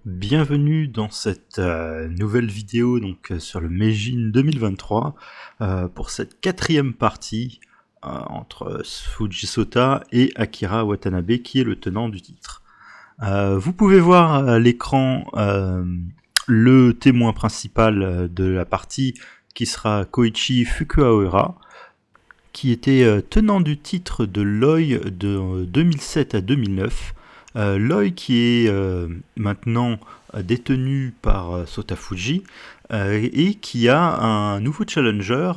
Bienvenue dans cette nouvelle vidéo sur le Meijin 2023 pour cette quatrième partie entre Fujisota et Akira Watanabe qui est le tenant du titre. Vous pouvez voir à l'écran le témoin principal de la partie qui sera Koichi Fukuhara, qui était tenant du titre de l'OI de 2007 à 2009. L'OI qui est maintenant détenu par Sota Fuji et qui a un nouveau challenger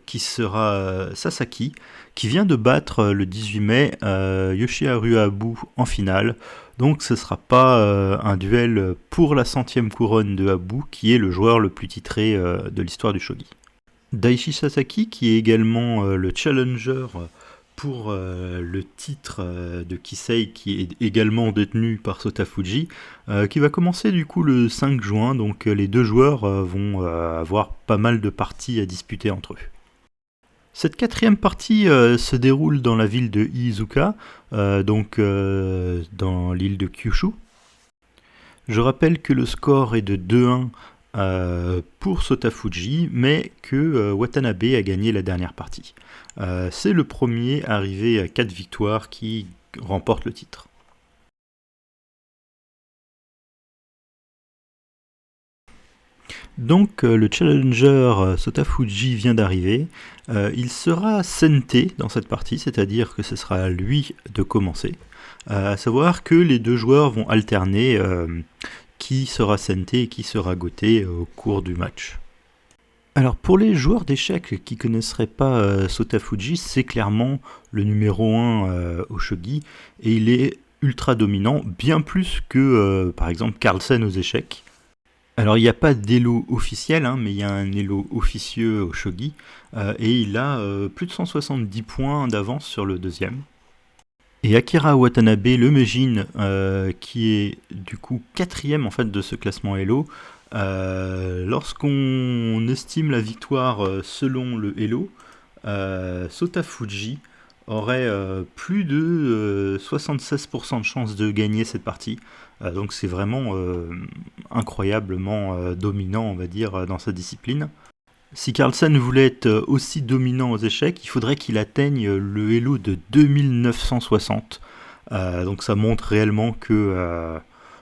qui sera Sasaki, qui vient de battre le 18 mai Yoshiharu Abu en finale. Donc ce ne sera pas un duel pour la 100e couronne de Abu, qui est le joueur le plus titré de l'histoire du shogi. Daichi Sasaki, qui est également le challenger pour le titre de Kisei, qui est également détenu par Sota Fuji, qui va commencer du coup le 5 juin, donc les deux joueurs vont avoir pas mal de parties à disputer entre eux. Cette quatrième partie se déroule dans la ville de Iizuka, dans l'île de Kyushu. Je rappelle que le score est de 2-1 pour Sota Fuji, mais que Watanabe a gagné la dernière partie. C'est le premier arrivé à 4 victoires qui remporte le titre. Donc le challenger Sota Fuji vient d'arriver. Il sera senté dans cette partie, c'est-à-dire que ce sera à lui de commencer. À savoir que les deux joueurs vont alterner qui sera senté et qui sera goté au cours du match. Alors pour les joueurs d'échecs qui ne connaisseraient pas Sota Fuji, c'est clairement le numéro 1 au shogi, et il est ultra dominant, bien plus que par exemple Carlsen aux échecs. Alors il n'y a pas d'élo officiel, mais il y a un élo officieux au shogi, et il a plus de 170 points d'avance sur le deuxième. Et Akira Watanabe, le Meijin, qui est du coup quatrième en fait de ce classement Elo, lorsqu'on estime la victoire selon le Elo, Sota Fuji aurait plus de 76% de chances de gagner cette partie. Donc c'est vraiment incroyablement dominant, on va dire, dans sa discipline. Si Carlsen voulait être aussi dominant aux échecs, il faudrait qu'il atteigne le Elo de 2960. Donc ça montre réellement que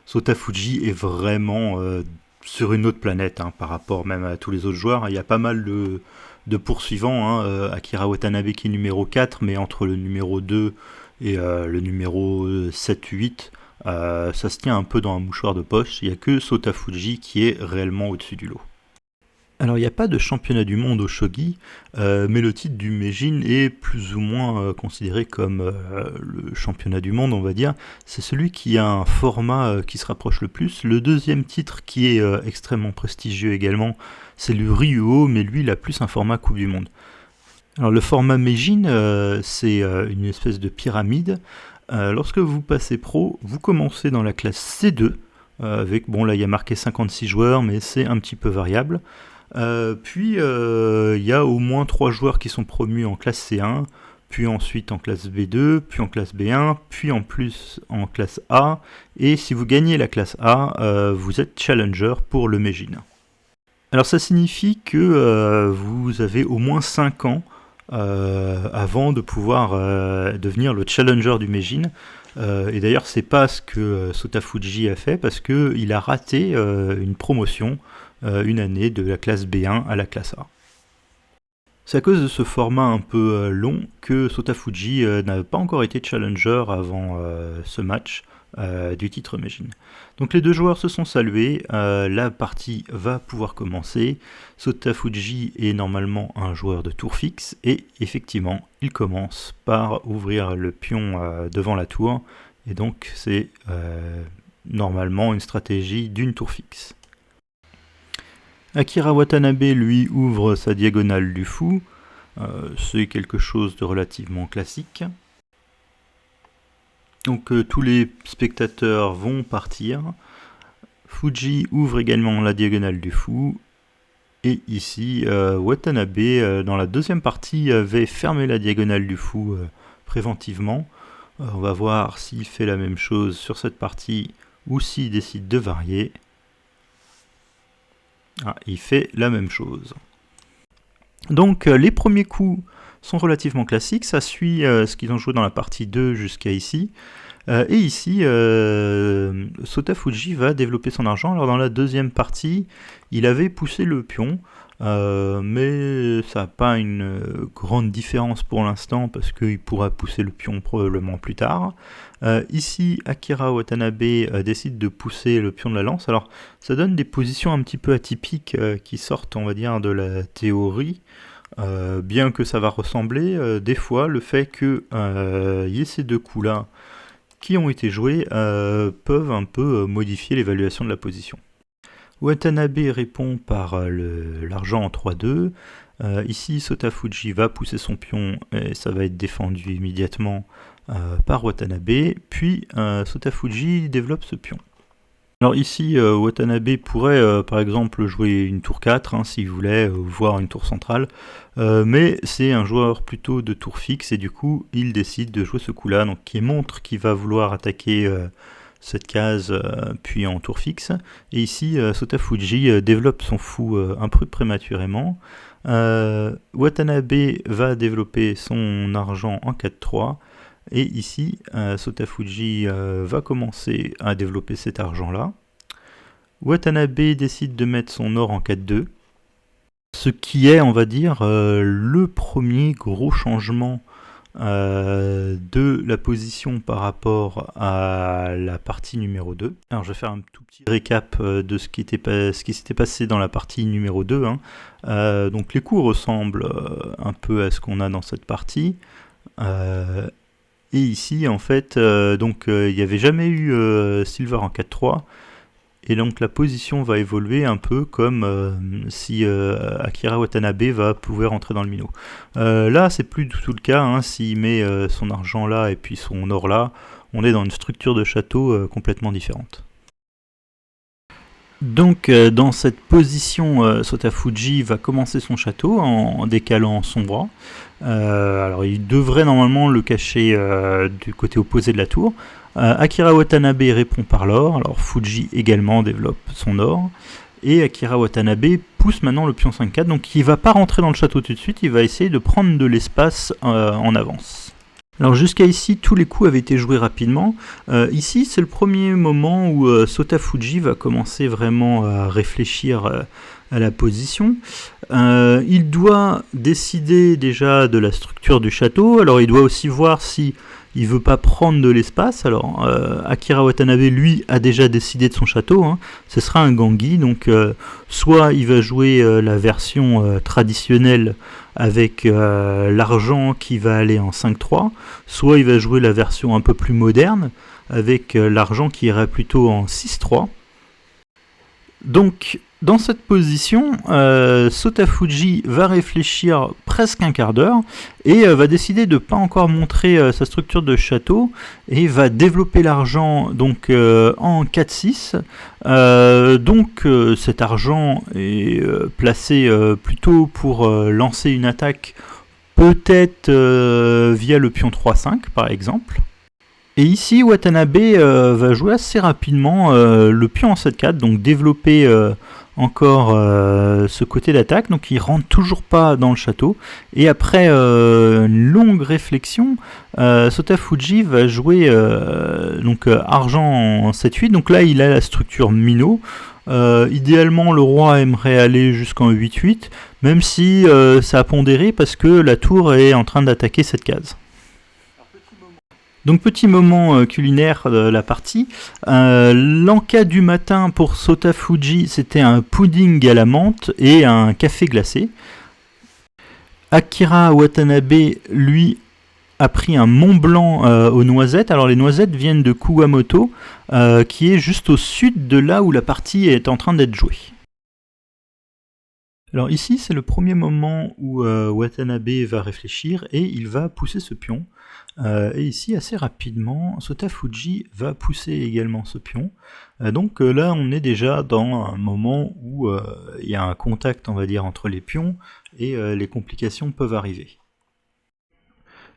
Sota Fuji est vraiment sur une autre planète par rapport même à tous les autres joueurs. Il y a pas mal de poursuivants. Akira Watanabe qui est numéro 4, mais entre le numéro 2 et le numéro 7-8, ça se tient un peu dans un mouchoir de poche. Il n'y a que Sota Fuji qui est réellement au-dessus du lot. Alors il n'y a pas de championnat du monde au shogi, mais le titre du Meijin est plus ou moins considéré comme le championnat du monde, on va dire. C'est celui qui a un format qui se rapproche le plus. Le deuxième titre qui est extrêmement prestigieux également, c'est le Ryuho, mais lui il a plus un format Coupe du Monde. Alors le format Meijin, c'est une espèce de pyramide. Lorsque vous passez pro, vous commencez dans la classe C2, avec, bon là il y a marqué 56 joueurs, mais c'est un petit peu variable. Puis il y a au moins 3 joueurs qui sont promus en classe C1, puis ensuite en classe B2, puis en classe B1, puis en plus en classe A, et si vous gagnez la classe A, vous êtes challenger pour le Meijin. Alors ça signifie que vous avez au moins 5 ans avant de pouvoir devenir le challenger du Meijin. Et d'ailleurs c'est pas ce que Sota Fuji a fait, parce qu'il a raté une promotion une année de la classe B1 à la classe A. C'est à cause de ce format un peu long que Sota Fuji n'a pas encore été challenger avant ce match du titre Meijin. Donc les deux joueurs se sont salués, la partie va pouvoir commencer. Sota Fuji est normalement un joueur de tour fixe, et effectivement il commence par ouvrir le pion devant la tour, et donc c'est normalement une stratégie d'une tour fixe. Akira Watanabe, lui, ouvre sa diagonale du fou. C'est quelque chose de relativement classique. Donc tous les spectateurs vont partir. Fuji ouvre également la diagonale du fou. Et ici, Watanabe, dans la deuxième partie, avait fermé la diagonale du fou préventivement. On va voir s'il fait la même chose sur cette partie ou s'il décide de varier, il fait la même chose. Donc les premiers coups sont relativement classiques, ça suit ce qu'ils ont joué dans la partie 2 jusqu'à ici. Et ici, Sotafuji va développer son argent. Alors dans la deuxième partie, il avait poussé le pion, mais ça n'a pas une grande différence pour l'instant parce qu'il pourra pousser le pion probablement plus tard. Ici, Akira Watanabe décide de pousser le pion de la lance. Alors ça donne des positions un petit peu atypiques qui sortent, on va dire, de la théorie. Bien que ça va ressembler, des fois, le fait qu'il y ait ces deux coups-là qui ont été joués peuvent un peu modifier l'évaluation de la position. Watanabe répond par l'argent en 3-2. Ici, Sotafuji va pousser son pion et ça va être défendu immédiatement par Watanabe. Puis Sotafuji développe ce pion. Alors ici, Watanabe pourrait par exemple jouer une tour 4 s'il voulait, voire une tour centrale, mais c'est un joueur plutôt de tour fixe et du coup il décide de jouer ce coup-là, donc qui montre qu'il va vouloir attaquer cette case puis en tour fixe. Et ici, Sotafuji développe son fou un peu prématurément. Watanabe va développer son argent en 4-3. Et ici, Sotafuji va commencer à développer cet argent-là. Watanabe décide de mettre son or en 4-2. Ce qui est, on va dire, le premier gros changement de la position par rapport à la partie numéro 2. Alors je vais faire un tout petit récap de ce qui s'était passé dans la partie numéro 2. Donc les coups ressemblent un peu à ce qu'on a dans cette partie. Et ici, en fait, il n'y avait jamais eu Silver en 4-3, et donc la position va évoluer un peu comme si Akira Watanabe va pouvoir rentrer dans le minot. Là, c'est plus du tout le cas, s'il met son argent là et puis son or là, on est dans une structure de château complètement différente. Donc dans cette position, Sotafuji va commencer son château en décalant son bras. Alors il devrait normalement le cacher du côté opposé de la tour. Akira Watanabe répond par l'or, alors Fuji également développe son or. Et Akira Watanabe pousse maintenant le pion 5-4, donc il ne va pas rentrer dans le château tout de suite, il va essayer de prendre de l'espace en avance. Alors jusqu'à ici, tous les coups avaient été joués rapidement. Ici, c'est le premier moment où Sotafuji va commencer vraiment à réfléchir à la position. Il doit décider déjà de la structure du château. Alors il doit aussi voir si il veut pas prendre de l'espace. Alors Akira Watanabe, lui, a déjà décidé de son château. Ce sera un Gangi, donc soit il va jouer la version traditionnelle avec l'argent qui va aller en 5-3, soit il va jouer la version un peu plus moderne avec l'argent qui irait plutôt en 6-3. Donc dans cette position, Sotafuji va réfléchir presque un quart d'heure et va décider de ne pas encore montrer sa structure de château et va développer l'argent donc en 4-6. Donc cet argent est placé plutôt pour lancer une attaque, peut-être via le pion 3-5 par exemple. Et ici, Watanabe va jouer assez rapidement le pion en 7-4, donc développer encore ce côté d'attaque, donc il rentre toujours pas dans le château. Et après une longue réflexion, Sotafuji va jouer argent en 7-8, donc là il a la structure minot. Idéalement le roi aimerait aller jusqu'en 8-8, même si ça a pondéré parce que la tour est en train d'attaquer cette case. Donc petit moment culinaire de la partie, l'encas du matin pour Sotafuji c'était un pudding à la menthe et un café glacé. Akira Watanabe lui a pris un Mont Blanc aux noisettes. Alors les noisettes viennent de Kuwamoto qui est juste au sud de là où la partie est en train d'être jouée. Alors ici c'est le premier moment où Watanabe va réfléchir et il va pousser ce pion. Et ici assez rapidement Sotafuji va pousser également ce pion. Donc là on est déjà dans un moment où il y a un contact on va dire entre les pions et les complications peuvent arriver.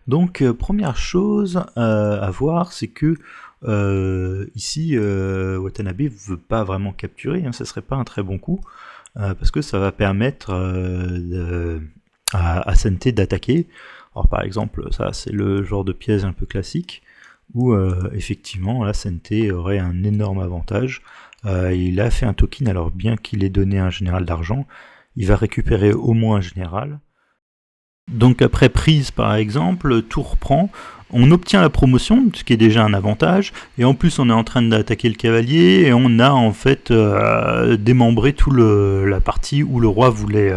Donc première chose à voir c'est que Ici, Watanabe veut pas vraiment capturer, hein, ça serait pas un très bon coup, parce que ça va permettre à Sente d'attaquer. Alors par exemple, ça c'est le genre de pièce un peu classique, où effectivement, là, Sente aurait un énorme avantage. Il a fait un token, alors bien qu'il ait donné un général d'argent, il va récupérer au moins un général. Donc après prise par exemple, tour prend, on obtient la promotion, ce qui est déjà un avantage, et en plus on est en train d'attaquer le cavalier, et on a en fait démembré toute la partie où le roi voulait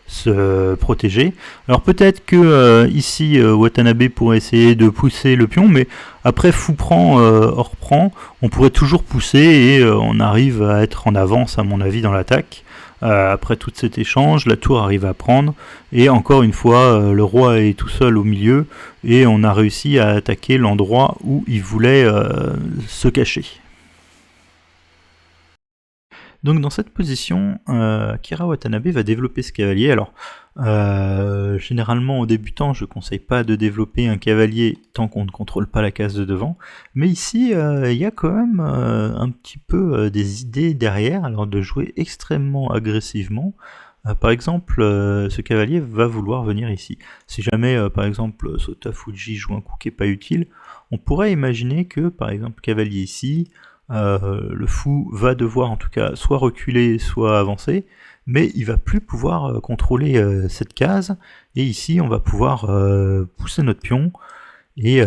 se protéger. Alors peut-être que ici Watanabe pourrait essayer de pousser le pion, mais après fou prend, or prend, on pourrait toujours pousser, et on arrive à être en avance à mon avis dans l'attaque. Après tout cet échange, la tour arrive à prendre, et encore une fois, le roi est tout seul au milieu, et on a réussi à attaquer l'endroit où il voulait se cacher. Donc dans cette position, Kira Watanabe va développer ce cavalier. Alors, généralement, aux débutants, je ne conseille pas de développer un cavalier tant qu'on ne contrôle pas la case de devant. Mais ici, il y a quand même un petit peu des idées derrière, alors de jouer extrêmement agressivement. Par exemple, ce cavalier va vouloir venir ici. Si jamais, par exemple, Sota Fuji joue un coup qui n'est pas utile, on pourrait imaginer que, par exemple, cavalier ici, le fou va devoir en tout cas soit reculer, soit avancer, mais il va plus pouvoir contrôler cette case, et ici on va pouvoir pousser notre pion, et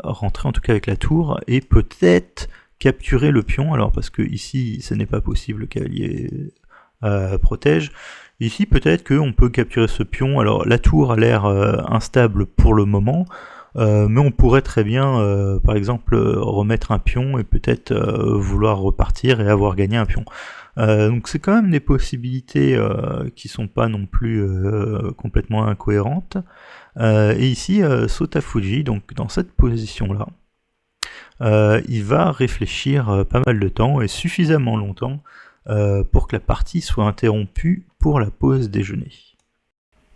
rentrer en tout cas avec la tour, et peut-être capturer le pion, alors parce que ici ce n'est pas possible, le cavalier protège. Ici peut-être qu'on peut capturer ce pion, alors la tour a l'air instable pour le moment, mais on pourrait très bien, par exemple, remettre un pion et peut-être vouloir repartir et avoir gagné un pion. Donc c'est quand même des possibilités qui sont pas non plus complètement incohérentes. Et ici, Sota Fuji, donc dans cette position-là, il va réfléchir pas mal de temps et suffisamment longtemps pour que la partie soit interrompue pour la pause déjeuner.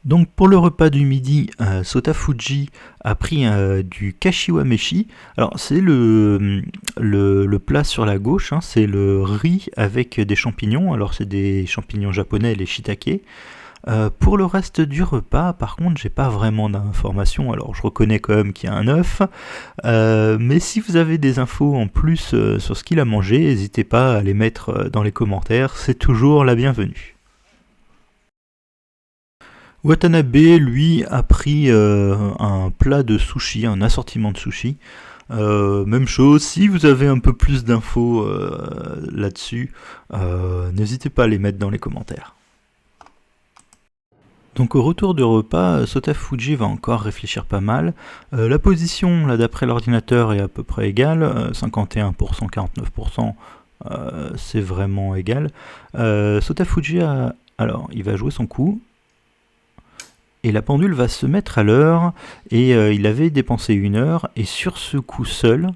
Donc pour le repas du midi, Sota Fuji a pris du kashiwa meshi. Alors c'est le plat sur la gauche, hein, c'est le riz avec des champignons. Alors c'est des champignons japonais, les shiitake. Pour le reste du repas, par contre, j'ai pas vraiment d'informations. Alors je reconnais quand même qu'il y a un œuf, mais si vous avez des infos en plus sur ce qu'il a mangé, n'hésitez pas à les mettre dans les commentaires. C'est toujours la bienvenue. Watanabe, lui, a pris un plat de sushi, un assortiment de sushi. Même chose, si vous avez un peu plus d'infos là-dessus, n'hésitez pas à les mettre dans les commentaires. Donc au retour du repas, Sota Fuji va encore réfléchir pas mal. La position, là d'après l'ordinateur, est à peu près égale, 51%, 49%, c'est vraiment égal. Sota Fuji alors, il va jouer son coup. Et la pendule va se mettre à l'heure, et il avait dépensé 1 heure, et sur ce coup seul,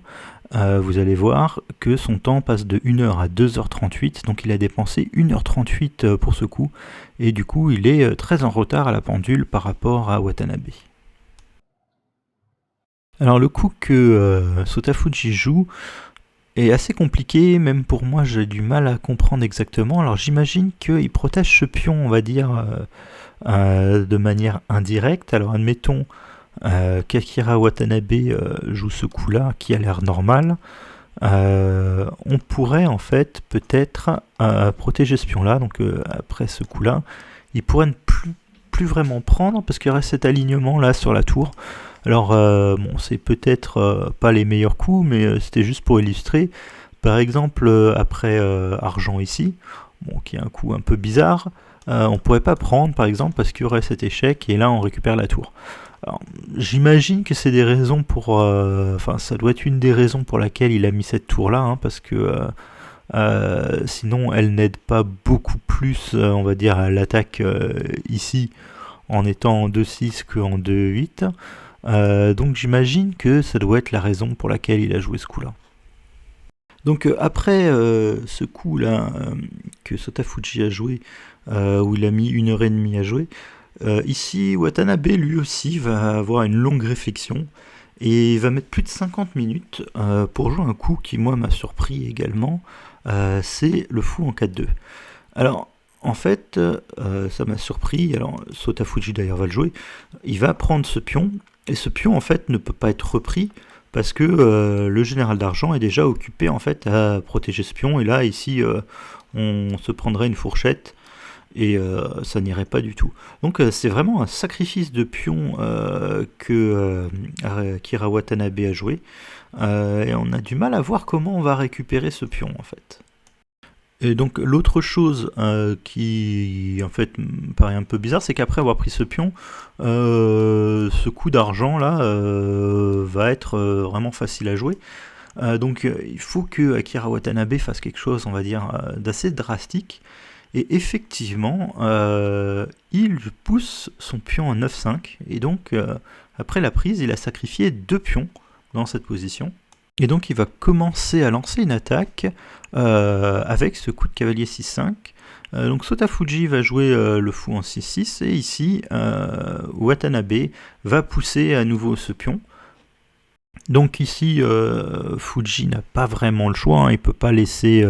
vous allez voir que son temps passe de 1 heure à 2h38, donc il a dépensé 1h38 pour ce coup, et du coup il est très en retard à la pendule par rapport à Watanabe. Alors le coup que Sota Fuji joue est assez compliqué, même pour moi j'ai du mal à comprendre exactement. Alors j'imagine qu'il protège ce pion, on va dire, de manière indirecte. Alors admettons qu'Akira Watanabe joue ce coup-là qui a l'air normal. On pourrait en fait peut-être protéger ce pion-là. Donc après ce coup-là, il pourrait ne plus vraiment prendre parce qu'il y aurait cet alignement là sur la tour. Alors bon, c'est peut-être pas les meilleurs coups, mais c'était juste pour illustrer. Par exemple, après argent ici, bon, qui est un coup un peu bizarre, on pourrait pas prendre par exemple parce qu'il y aurait cet échec et là on récupère la tour. Alors, j'imagine que c'est des raisons pour, enfin ça doit être une des raisons pour laquelle il a mis cette tour là, hein, parce que sinon elle n'aide pas beaucoup plus, on va dire, à l'attaque ici en étant en 2-6 qu'en 2-8. Donc j'imagine que ça doit être la raison pour laquelle il a joué ce coup là. Donc après ce coup là que Sota Fuji a joué, où il a mis 1h30 à jouer, ici Watanabe lui aussi va avoir une longue réflexion, et il va mettre plus de 50 minutes pour jouer un coup qui moi m'a surpris également, c'est le fou en 4-2. Alors en fait, ça m'a surpris, alors Sotafuji d'ailleurs va le jouer, il va prendre ce pion, et ce pion en fait ne peut pas être repris, parce que le général d'argent est déjà occupé en fait à protéger ce pion, et là ici on se prendrait une fourchette, et ça n'irait pas du tout. Donc c'est vraiment un sacrifice de pion que Akira Watanabe a joué, et on a du mal à voir comment on va récupérer ce pion en fait. Et donc l'autre chose qui en fait me paraît un peu bizarre, c'est qu'après avoir pris ce pion, ce coup d'argent là va être vraiment facile à jouer. Donc il faut que Akira Watanabe fasse quelque chose, on va dire, d'assez drastique. Et effectivement, il pousse son pion à 9-5, et donc après la prise, il a sacrifié 2 pions dans cette position. Et donc il va commencer à lancer une attaque avec ce coup de cavalier 6-5. Donc Sotafuji va jouer le fou en 6-6, et ici Watanabe va pousser à nouveau ce pion. Donc ici Fuji n'a pas vraiment le choix, hein, il ne peut pas laisser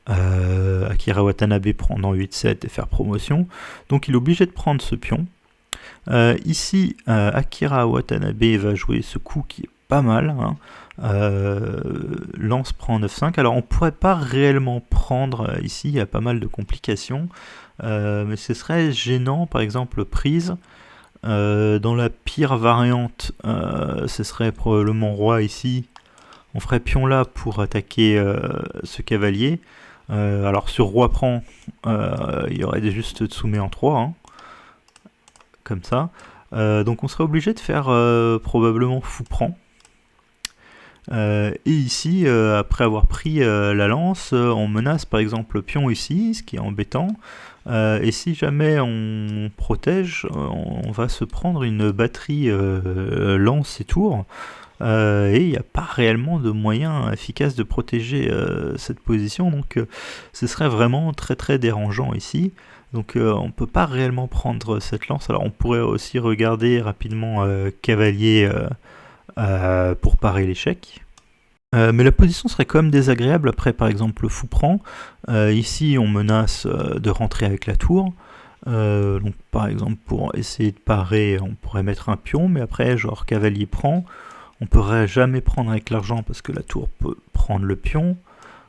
Akira Watanabe prendre en 8-7 et faire promotion, donc il est obligé de prendre ce pion. Ici Akira Watanabe va jouer ce coup qui est pas mal, hein. Lance prend 9-5, alors on pourrait pas réellement prendre ici, il y a pas mal de complications, mais ce serait gênant, par exemple prise, dans la pire variante ce serait probablement roi ici, on ferait pion là pour attaquer ce cavalier, alors sur roi prend, il y aurait juste Tsume en 3, hein, comme ça, donc on serait obligé de faire probablement fou prend. Et ici, après avoir pris la lance, on menace par exemple le pion ici, ce qui est embêtant. Et si jamais on protège, on va se prendre une batterie lance et tour. Et il n'y a pas réellement de moyen efficace de protéger cette position, donc ce serait vraiment très très dérangeant ici. Donc on ne peut pas réellement prendre cette lance. Alors on pourrait aussi regarder rapidement cavalier pour parer l'échec. Mais la position serait quand même désagréable après par exemple le fou prend. Ici on menace de rentrer avec la tour. Donc par exemple pour essayer de parer on pourrait mettre un pion, mais après genre cavalier prend, on ne pourrait jamais prendre avec l'argent parce que la tour peut prendre le pion.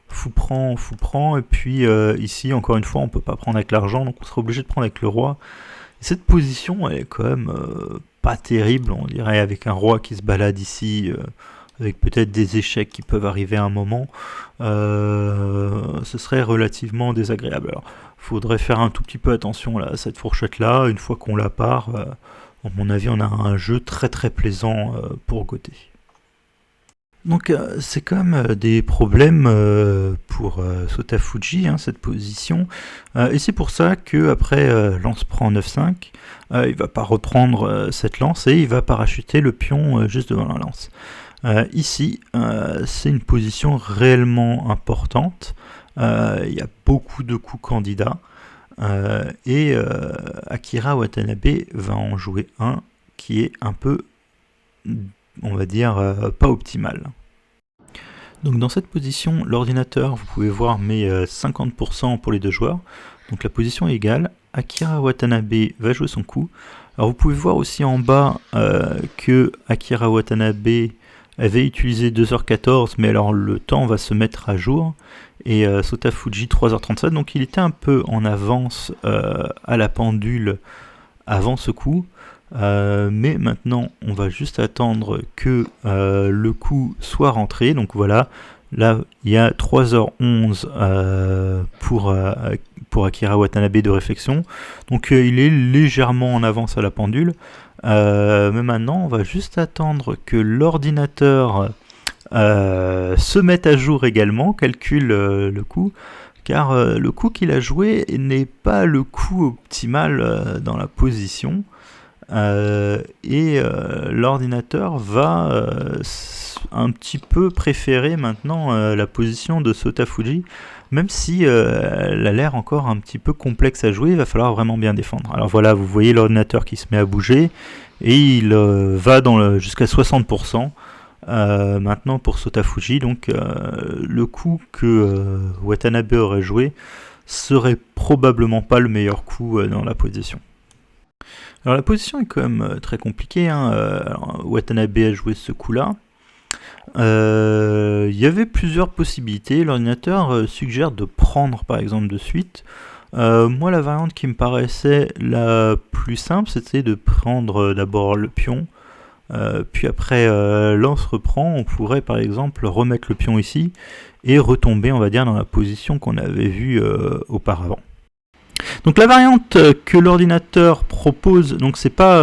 Fou prend, et puis ici encore une fois on ne peut pas prendre avec l'argent, donc on serait obligé de prendre avec le roi. Et cette position elle est quand même pas terrible, on dirait, avec un roi qui se balade ici, avec peut-être des échecs qui peuvent arriver à un moment, ce serait relativement désagréable. Alors il faudrait faire un tout petit peu attention là, à cette fourchette là, une fois qu'on la part, à mon avis on a un jeu très très plaisant pour Goté. Donc c'est quand même des problèmes pour Sotafuji, hein, cette position, et c'est pour ça que après lance prend 9-5, il va pas reprendre cette lance et il va parachuter le pion juste devant la lance. Ici c'est une position réellement importante, il y a beaucoup de coups candidats, et Akira Watanabe va en jouer un qui est un peu, on va dire, pas optimal. Donc dans cette position, l'ordinateur, vous pouvez voir, met 50% pour les deux joueurs. Donc la position est égale. Akira Watanabe va jouer son coup. Alors vous pouvez voir aussi en bas que Akira Watanabe avait utilisé 2h14, mais alors le temps va se mettre à jour. Et Sotafuji 3h37, donc il était un peu en avance à la pendule avant ce coup. Mais maintenant on va juste attendre que le coup soit rentré, donc voilà, là il y a 3h11 pour Akira Watanabe de réflexion, donc il est légèrement en avance à la pendule, mais maintenant on va juste attendre que l'ordinateur se mette à jour également, calcule le coup, car le coup qu'il a joué n'est pas le coup optimal dans la position. Et l'ordinateur va un petit peu préférer maintenant la position de Sotafuji, même si elle a l'air encore un petit peu complexe à jouer, il va falloir vraiment bien défendre. Alors voilà, vous voyez l'ordinateur qui se met à bouger, et il va jusqu'à 60%. Maintenant pour Sota Fuji, donc le coup que Watanabe aurait joué serait probablement pas le meilleur coup dans la position. Alors la position est quand même très compliquée, hein. Watanabe a joué ce coup-là. Il y avait plusieurs possibilités. L'ordinateur suggère de prendre par exemple de suite. Moi, la variante qui me paraissait la plus simple, c'était de prendre d'abord le pion, puis après lance reprend. On pourrait par exemple remettre le pion ici et retomber, on va dire, dans la position qu'on avait vue auparavant. Donc la variante que l'ordinateur propose, donc c'est pas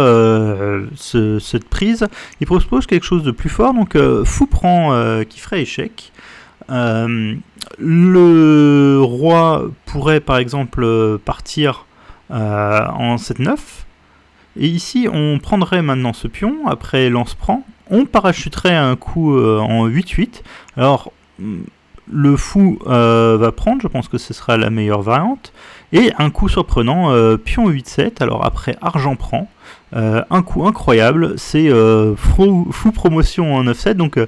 cette prise, il propose quelque chose de plus fort, donc fou prend qui ferait échec. Le roi pourrait par exemple partir en 7-9, et ici on prendrait maintenant ce pion, après lance prend, on parachuterait un coup en 8-8, alors le fou va prendre, je pense que ce sera la meilleure variante, et un coup surprenant, pion 8-7, alors après argent prend, un coup incroyable, c'est fou promotion en 9-7, donc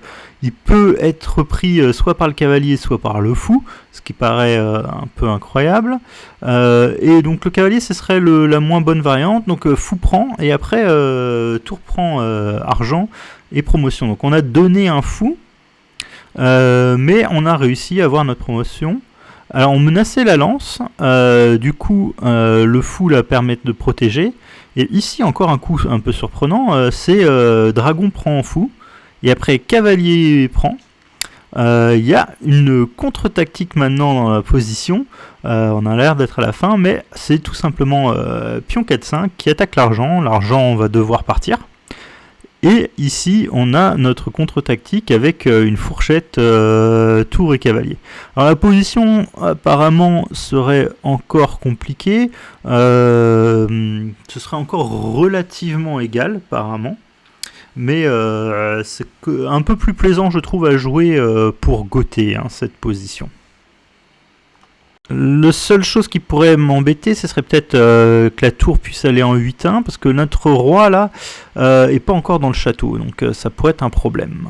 il peut être pris soit par le cavalier, soit par le fou, ce qui paraît un peu incroyable, et donc le cavalier ce serait la moins bonne variante, donc fou prend, et après tour prend argent et promotion, donc on a donné un fou, mais on a réussi à avoir notre promotion. Alors on menaçait la lance, du coup le fou la permet de protéger, et ici encore un coup un peu surprenant, c'est dragon prend en fou, et après cavalier prend. Il y a une contre-tactique maintenant dans la position, on a l'air d'être à la fin, mais c'est tout simplement pion 4-5 qui attaque l'argent va devoir partir. Et ici, on a notre contre-tactique avec une fourchette tour et cavalier. Alors la position apparemment serait encore compliquée. Ce serait encore relativement égal apparemment. Mais c'est un peu plus plaisant je trouve à jouer pour Gauthier, hein, cette position. La seule chose qui pourrait m'embêter, ce serait peut-être que la tour puisse aller en 8-1, parce que notre roi là est pas encore dans le château, donc ça pourrait être un problème.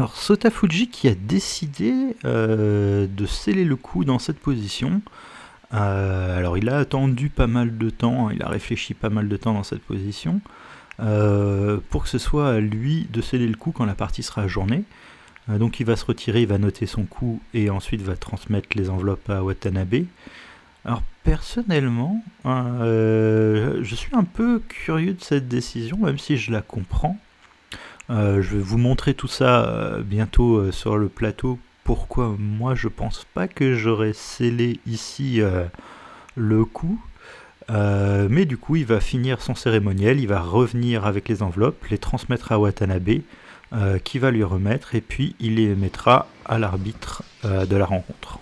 Alors Sota Fuji qui a décidé de sceller le coup dans cette position. Alors il a attendu pas mal de temps, il a réfléchi pas mal de temps dans cette position, pour que ce soit à lui de sceller le coup quand la partie sera ajournée. Donc il va se retirer, il va noter son coup et ensuite va transmettre les enveloppes à Watanabe. Alors personnellement, je suis un peu curieux de cette décision, même si je la comprends. Je vais vous montrer tout ça bientôt sur le plateau. Pourquoi moi je pense pas que j'aurais scellé ici le coup. Mais du coup il va finir son cérémoniel, il va revenir avec les enveloppes, les transmettre à Watanabe, qui va lui remettre, et puis il les mettra à l'arbitre de la rencontre.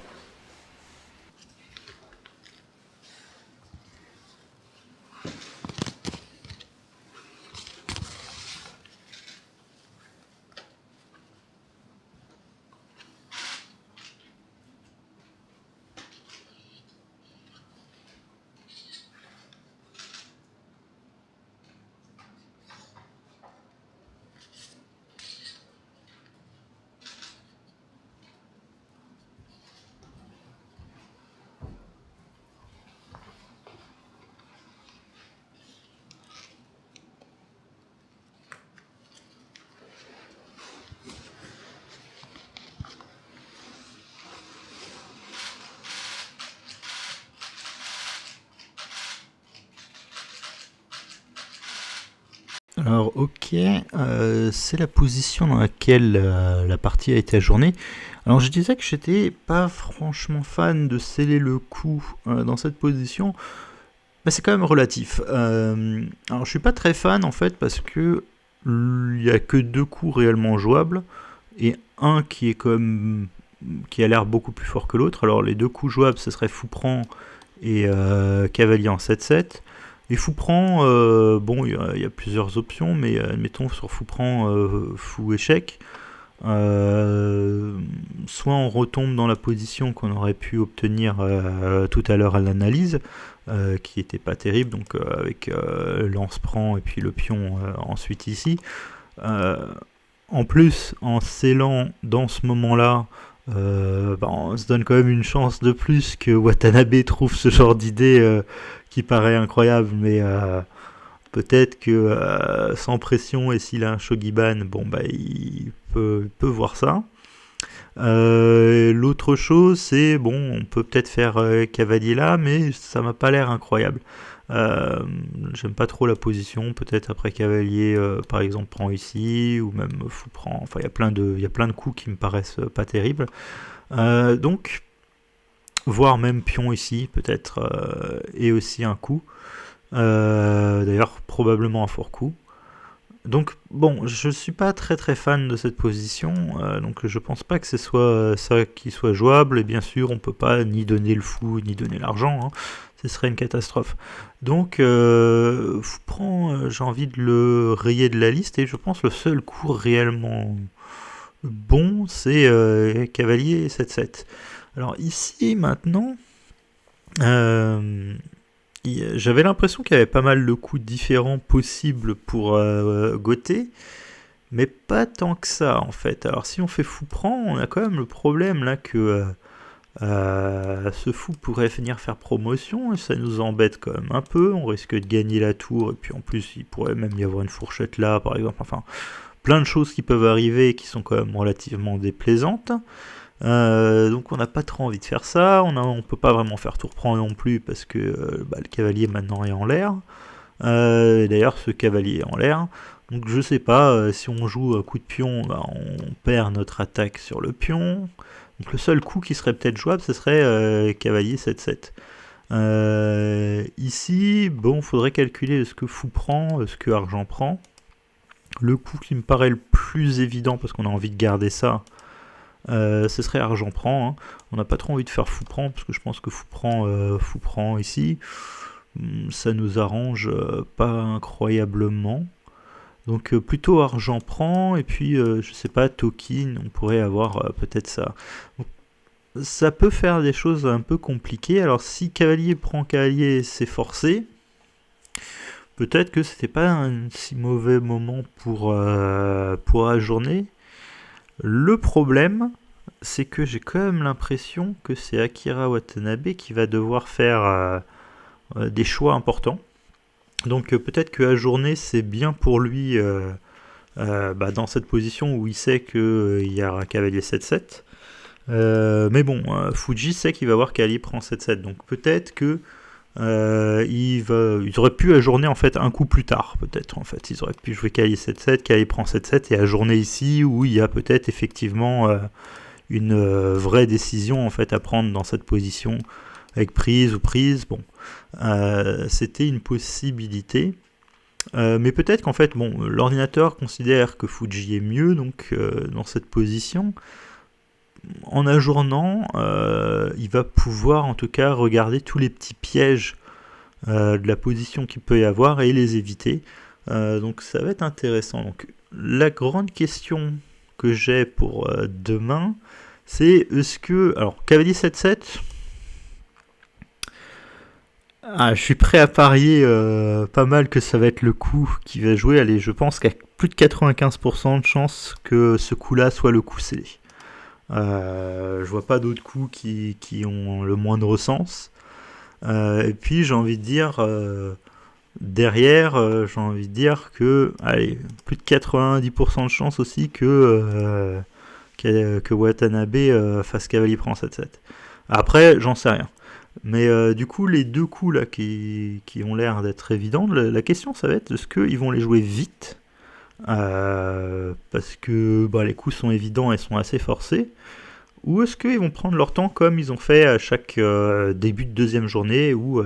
Alors ok, c'est la position dans laquelle la partie a été ajournée. Alors je disais que j'étais pas franchement fan de sceller le coup dans cette position. Mais c'est quand même relatif. Alors je suis pas très fan en fait parce que il y a que deux coups réellement jouables et un qui est comme qui a l'air beaucoup plus fort que l'autre. Alors les deux coups jouables, ce serait Fouprant et Cavalier en 7-7. Et Fouprant, bon, il y a plusieurs options, mais admettons sur Fouprant, fou échec. Euh, Soit on retombe dans la position qu'on aurait pu obtenir tout à l'heure à l'analyse, qui était pas terrible, donc avec lance-prend et puis le pion ensuite ici. Euh, En plus, en scellant dans ce moment-là, on se donne quand même une chance de plus que Watanabe trouve ce genre d'idée qui paraît incroyable, mais peut-être que sans pression et s'il a un Shogiban, bon bah il peut voir ça. L'autre chose, c'est bon, on peut peut-être faire cavalier là, mais ça m'a pas l'air incroyable. Euh, J'aime pas trop la position. Peut-être après cavalier, par exemple, prend ici ou même fou prend. Enfin, il y a plein de coups qui me paraissent pas terribles. Donc, voir même pion ici, peut-être, et aussi un coup. D'ailleurs, probablement un fort coup. Donc bon, je suis pas très très fan de cette position, donc je pense pas que ce soit ça qui soit jouable, et bien sûr on peut pas ni donner le fou ni donner l'argent, hein. Ce serait une catastrophe. Donc Fouprand, j'ai envie de le rayer de la liste, et je pense le seul coup réellement bon c'est Cavalier 7-7. Alors ici maintenant, euh, j'avais l'impression qu'il y avait pas mal de coups différents possibles pour Gauthier, mais pas tant que ça en fait. Alors si on fait fou prend, on a quand même le problème là que ce fou pourrait venir faire promotion et ça nous embête quand même un peu. On risque de gagner la tour et puis en plus il pourrait même y avoir une fourchette là par exemple. Enfin, plein de choses qui peuvent arriver et qui sont quand même relativement déplaisantes. Donc on n'a pas trop envie de faire ça, on peut pas vraiment faire tour prend non plus parce que le cavalier maintenant est en l'air. D'ailleurs ce cavalier est en l'air. Donc je sais pas, si on joue un coup de pion, bah, on perd notre attaque sur le pion. Donc le seul coup qui serait peut-être jouable, ce serait cavalier 7-7. Ici, bon, faudrait calculer ce que fou prend, ce que argent prend. Le coup qui me paraît le plus évident parce qu'on a envie de garder ça, ce serait argent prend, hein. On n'a pas trop envie de faire fou prend parce que je pense que fou prend ici, ça nous arrange pas incroyablement. Donc plutôt argent prend et puis je sais pas token, on pourrait avoir peut-être ça. Donc, ça peut faire des choses un peu compliquées. Alors si cavalier prend cavalier, c'est forcé. Peut-être que c'était pas un si mauvais moment pour ajourner. Le problème, c'est que j'ai quand même l'impression que c'est Akira Watanabe qui va devoir faire des choix importants. Donc peut-être que ajourner c'est bien pour lui dans cette position où il sait qu'il y a un cavalier 7-7. Mais bon, Fuji sait qu'il va voir cavalier prend 7-7. Donc peut-être que ils auraient pu ajourner en fait un coup plus tard, peut-être en fait. Ils auraient pu jouer cavalier 7-7, cavalier prend 7-7 et ajourner ici où il y a peut-être effectivement une vraie décision en fait à prendre dans cette position avec prise ou prise. Bon, c'était une possibilité. Mais peut-être qu'en fait, bon, l'ordinateur considère que Fuji est mieux donc dans cette position. En ajournant, il va pouvoir en tout cas regarder tous les petits pièges de la position qu'il peut y avoir et les éviter. Donc ça va être intéressant. Donc, la grande question que j'ai pour demain, c'est est-ce que... Alors, cavalier 7-7, je suis prêt à parier pas mal que ça va être le coup qui va jouer. Allez, je pense qu'il y a plus de 95% de chances que ce coup-là soit le coup scellé. Je vois pas d'autres coups qui ont le moindre sens. Et puis j'ai envie de dire derrière, j'ai envie de dire que allez, plus de 90% de chance aussi que Watanabe fasse cavalier prend 7-7. Après, j'en sais rien. Mais du coup, les deux coups là qui ont l'air d'être évidents, la question ça va être est-ce qu'ils vont les jouer vite parce que les coups sont évidents et sont assez forcés, ou est-ce qu'ils vont prendre leur temps comme ils ont fait à chaque début de deuxième journée où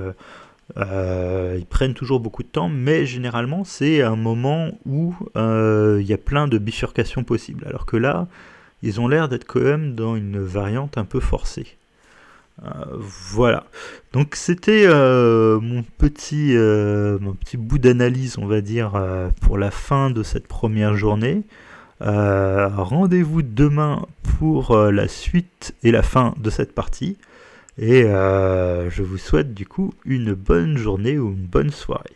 Ils prennent toujours beaucoup de temps, mais généralement c'est un moment où il y a plein de bifurcations possibles. Alors que là, ils ont l'air d'être quand même dans une variante un peu forcée. Euh, voilà. Donc c'était mon petit bout d'analyse, on va dire, pour la fin de cette première journée. Rendez-vous demain pour la suite et la fin de cette partie. Et je vous souhaite du coup une bonne journée ou une bonne soirée.